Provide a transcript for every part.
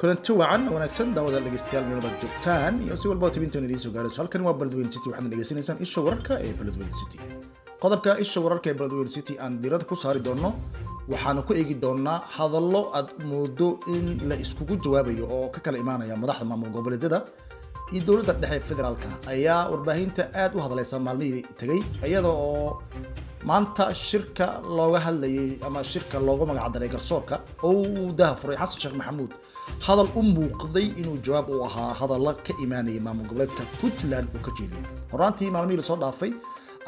kulanti wacan wanaagsan daawada dhegeystayaal meel baad joogtaan iyo si walba tibintan idiin soo gaarayso halkan waa Beledweyne City waxaad dhageysanaysaan isha wararka ee Beledweyne City qodobka isha wararka ee Beledweyne City aan diirada ku saari doono waxaanu ku eegi doonaa hadallo aad moodo in la iskugu jawaabayo oo ka kala imaanaya madaxda maamul goboleedyada iyo dowladda dhexe federaalka ayaa warbaahinta aad u hadlaysa maalmihii tagay iyadoo oo maanta shirka looga hadlayay ama shirka looga magac daray garsoorka oo uu daahfuray Xasan Sheekh Maxamuud hadal u muuqday inuu jawaab u ahaa hadallo ka imaanayay maamul goboleedka Puntland oo ka jeeday horaantii maalmihii la soo dhaafay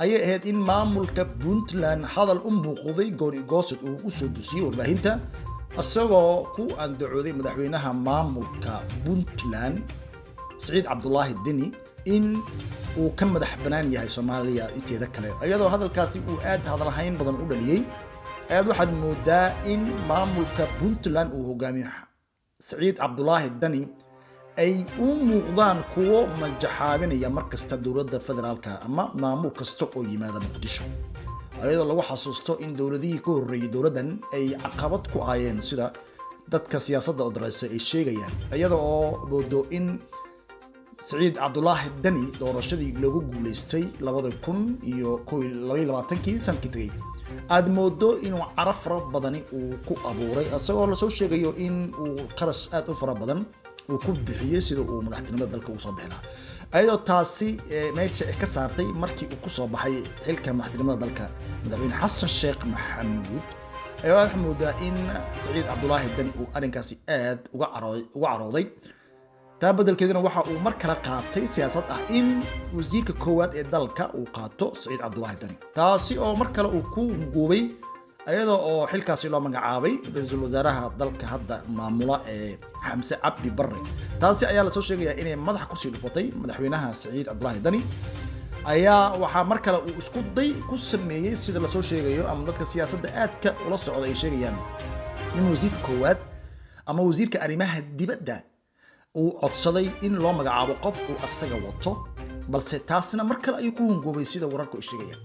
ayay ahayd in maamulka Puntland hadal u muuqday goori goosad uu u soo dusiyay warbaahinta asagoo ku andacooday madaxweynaha maamulka Puntland Saciid Cabdullaahi Deni in uu ka madax banaan yahay Soomaaliya inteeda kale iyadoo hadalkaasi uu aad hadalhayn badan u dhaliyay aad waxaad moodaa in maamulka Puntland uu hogaamiyo Saciid Cabdullaahi Deni ay u muuqdaan kuwo majaxaabinaya markasta dowladda federaalka ama maamul kasta oo yimaada Muqdisho iyadoo lagu xasuusto in dowladihii ka horreeyay dowladdan ay caqabad ku aayeen sida dadka siyaasadda oo dareysay ay sheegayaan iyadoo oo boodo in Saciid Cabdullaahi Deni doorashadii lagu guuleystay 2022 sanadkii tagay aad moodo inuu caraf fara badani uu ku abuuray asagoo la soo sheegayo in uu qarash aad u fara badan uu ku bixiyay sida uu madaxtinimada dalka u soo bixinaa ayadoo taasi meesha ka saartay markii uu ku soo baxay xilka madaxtinimada dalka madaxweyne Xasan Sheekh Maxamuud ayaa waxa moodaa in Saciid Cabdullaahi Deni uu arrinkaasi aad uga carooday taa beddelkeedina waxa uu mar kale qaatay siyaasad ah in wasiirka koowaad ee dalka uu qaato Saciid Cabdullaahi Deni taasi oo mar kale uu ku guubay ayadoo oo xilkaasi loo magacaabay ra'iisul wasaaraha dalka hadda maamula ee Xamse Cabdi Barre taasi ayaa la soo sheegayaa inay madax ku sii dhufatay madaxweynaha Saciid Cabdullaahi Deni ayaa waxa mar kale uu isku day ku sameeyay sida la soo sheegayo ama dadka siyaasadda aadka ula socda ay sheegayaan in wasiirka koowaad ama wasiirka arrimaha dibadda uu codsaday in loo magacaabo qof uu asaga wato balse taasina mar kale ayuu ku hungoobay sida wararku ay sheegayaan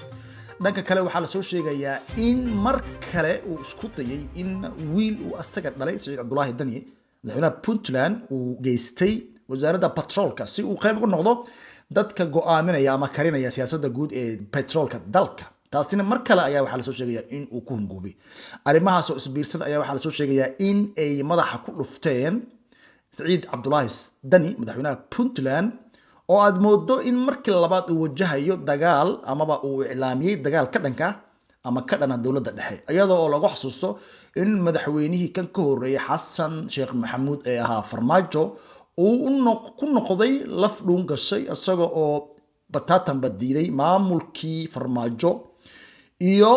dhanka kale waxaa la soo sheegayaa in mar kale uu isku dayay in wiil uu asaga dhalay Saciid Cabdullaahi Deni madaxweynaha Puntland uu geystay wasaaradda petroolka si uu qayb uga noqdo dadka go'aaminaya ama karinaya siyaasadda guud ee petroolka dalka taasina mar kale ayaa waxaa la soo sheegayaa in uu ku hungoobay arrimahaas oo isbiirsada ayaa waxaa la soo sheegayaa in ay madaxa ku dhufteen Saciid Cabdullaahi Deni madaxweynaha Puntland oo aad moodo in markii labaad uu wajahayo dagaal amaba uu iclaamiyay dagaal ka dhanka ama ka dhana dowladda dhexe iyadoo oo lagu xasuusto in madaxweynihii kan ka horreeyay Xasan Sheekh Maxamuud ee ahaa Farmaajo uu ku noqday laf dhuun gashay isaga oo batatan badiiday maamulkii Farmaajo iyo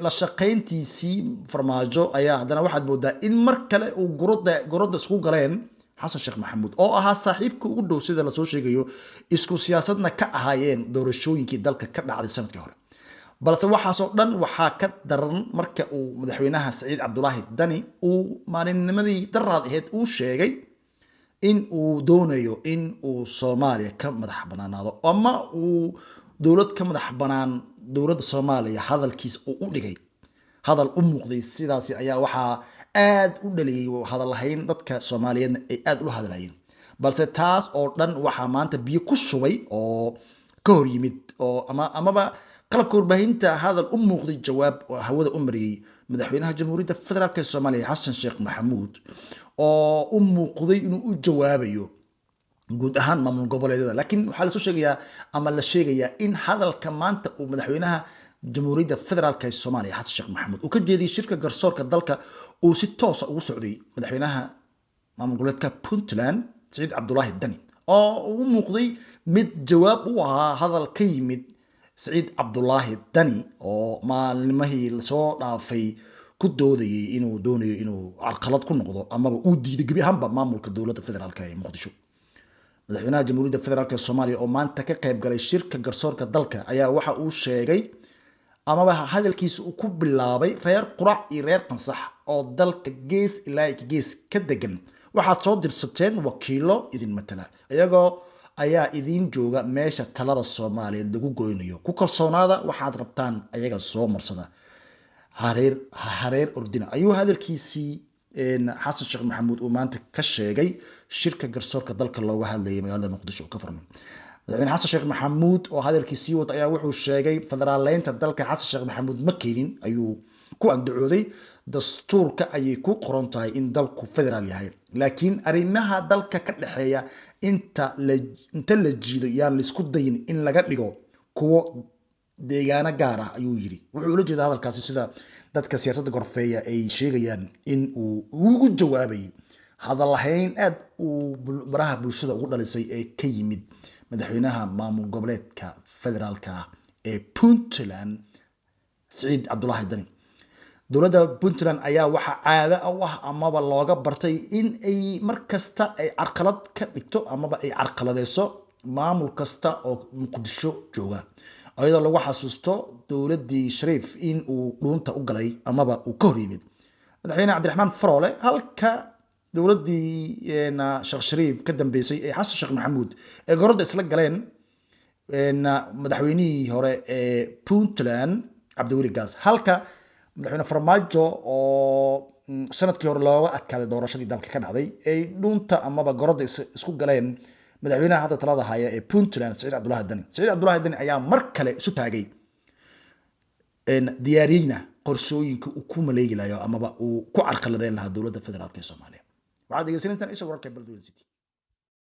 la shaqayntiisii Farmaajo ayaa hadana waxaad moodaa in mar kale uu goroda isku galeen Xasan Sheekh Maxamuud oo ahaa saaxiibka ugu dhow sida la soo sheegayo isku siyaasadna ka ahaayeen doorashooyinkii dalka ka dhacday sanadkii hore balse waxaas oo dhan waxaa ka daran marka uu madaxweynaha Saciid Cabdullaahi Deni uu maalinnimadii daraad ahayd uu sheegay in uu doonayo in uu Soomaaliya ka madax banaanaado ama uu dowlad ka madax banaan dowladda Soomaaliya hadalkiisa uu u dhigay hadal u muuqday sidaasi ayaa waxaa aad u dhaliyay hadal lahayn dadka Soomaaliyeed ay aad u hadlayeen balse taas oo dhan waxa maanta biyo ku shubay oo ka hor yimid oo amaba qalabka warbaahinta hadal u muuqday jawaab hawada u mariyay madaxweynaha jamhuuriyadda federaalka Soomaaliya Xasan Sheekh Maxamuud oo u muuqday inuu u jawaabayo guud ahaan maamul goboleedyada laakiin waxaa la soo sheegayaa ama la sheegayaa in hadalka maanta uu madaxweynaha jamhuuriyadda federaalka Soomaaliya Xasan Sheekh Maxamuud uu ka jeediyay shirka garsoorka dalka uu si toos ah ugu socday madaxweynaha maamul goboleedka Puntland Saciid Cabdullaahi Deni oo uu muuqday mid jawaab u ahaa hadal ka yimid Saciid Cabdullaahi Deni oo maalmihii la soo dhaafay ku doodayay inuu doonayo inuu carqalad ku noqdo amaba uu diiday gabi ahaanba maamulka dowladda federaalka ee Muqdisho madaxweynaha jamhuuriyadda federaalka Soomaaliya oo maanta ka qayb galay shirka garsoorka dalka ayaa waxa uu sheegay amaba hadalkiisa uu ku bilaabay reer qurac iyo reer qansax oo dalka gees ilaa gees ka degan waxaad soo dirsateen wakiilo idin matala iyagoo ayaa idin jooga meesha talada Soomaaliyeed lagu goynayo ku kalsoonaada waxaad rabtaan ayaga soo marsada hareer ordina ayuu hadalkiisii xasan sheekh maxamuud uu maanta ka sheegay shirka garsoorka dalka looga hadlayay magaalada muqdisho oo ka furmay madaxweyne xasan sheekh maxamuud oo hadalkiisii wada ayaa wuxuu sheegay federaaleynta dalka xasan sheekh maxamuud ma keenin ayuu ku andacooday dastuurka ayay ku qoran tahay in dalku federaal yahay laakiin arrimaha dalka ka dhexeeya inta la jiido yaan laisku dayin in laga dhigo kuwo deegaano gaar ah ayuu yiri wuxuu ula jeedaa hadalkaasi sida dadka siyaasadda gorfeeya ay sheegayaan in uu ugu jawaabay hadal lahayn aad uu baraha bulshada ugu dhalisay ee ka yimid madaxweynaha maamul goboleedka federaalka ee Puntland Saciid Cabdullaahi Dani dowladda Puntland ayaa waxa caado u ah amaba looga bartay in ay markasta ay carqalad ka dhigto amaba ay carqaladeyso maamul kasta oo Muqdisho jooga ayadoo lagu xasuusto dowladdii Shariif in uu dhuunta u galay amaba uu ka hor yimid madaxweyne Cabdiraxmaan Faroole halka dowladdii Sheekh Shariif ka dambeysay ee xasan sheekh maxamuud ee gorodda isla galeen madaxweynihii hore ee Puntland Cabdiweli Gaas halka madaxweyne Farmaajo oo sanadkii hore looga adkaaday doorashadii dalka ka dhacday ay dhuunta amaba gorodda isku galeen madaxweynaha hadda talada haya ee Puntland Saciid Cabdullaahi Dani ayaa mar kale isu taagay diyaariyeyna qorshooyinka uu ku maleegi lahayo amaba uu ku carqaladeyn lahaa dowladda federaalka ee Soomaaliya waxaad dhegeysanaysaa isha wararka Baldoon City